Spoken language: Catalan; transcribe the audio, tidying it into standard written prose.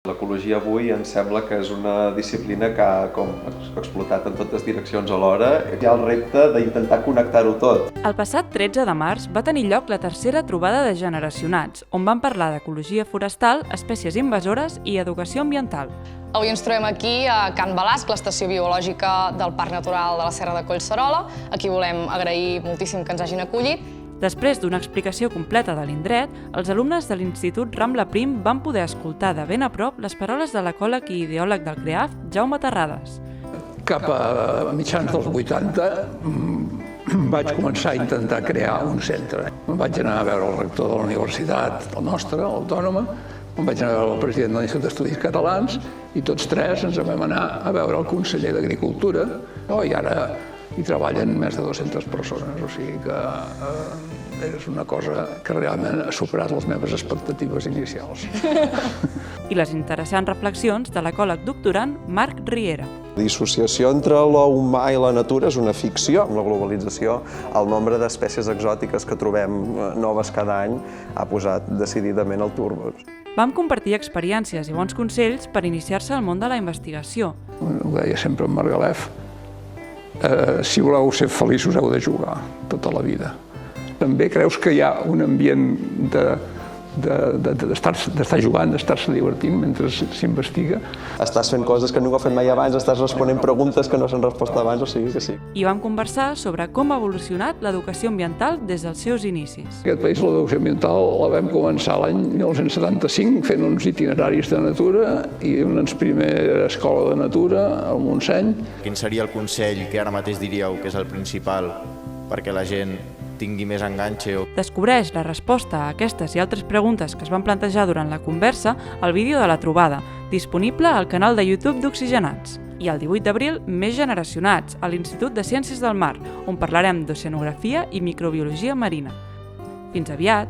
L'ecologia avui em sembla que és una disciplina que ha explotat en totes direccions alhora. Hi ha el repte d'intentar connectar-ho tot. El passat 13 de març va tenir lloc la tercera trobada de generacionats, on van parlar d'ecologia forestal, espècies invasores i educació ambiental. Avui ens trobem aquí a Can Balasc, l'estació biològica del Parc Natural de la Serra de Collserola. Aquí volem agrair moltíssim que ens hagin acollit. Després d'una explicació completa de l'indret, els alumnes de l'Institut Rambla Prim van poder escoltar de ben a prop les paraules de l'ecòleg i ideòleg del CREAF, Jaume Terrades. Cap a mitjans dels 80 vaig començar a intentar crear un centre. Vaig anar a veure el rector de la universitat, la nostra, l'autònoma, vaig anar a veure el president de l'Institut d'Estudis Catalans i tots tres ens vam anar a veure el conseller d'Agricultura i ara hi treballen més de 200 persones, o sigui que és una cosa que realment ha superat les meves expectatives inicials. I les interessants reflexions de l'ecòleg doctorant Marc Riera. La dissociació entre l'humà i la natura és una ficció. Amb la globalització, el nombre d'espècies exòtiques que trobem noves cada any ha posat decididament el turbo. Vam compartir experiències i bons consells per iniciar-se al món de la investigació. Ho deia sempre en Margalef, si voleu ser feliços heu de jugar tota la vida. També creus que hi ha un ambient d'estar jugant, d'estar-se divertint mentre s'investiga. Estàs fent coses que ningú ha fet mai abans, estàs responent preguntes que no s'han respost abans, o sigui que sí. I vam conversar sobre com ha evolucionat l'educació ambiental des dels seus inicis. En aquest país l'educació ambiental la vam començar l'any 1975 fent uns itineraris de natura i una primera escola de natura al Montseny. Quin seria el consell que ara mateix diríeu que és el principal perquè la gent tingui més enganxe? Descobreix la resposta a aquestes i altres preguntes que es van plantejar durant la conversa al vídeo de la trobada, disponible al canal de YouTube d'Oxigenats. I el 18 d'abril, més generacionats, a l'Institut de Ciències del Mar, on parlarem d'oceanografia i microbiologia marina. Fins aviat!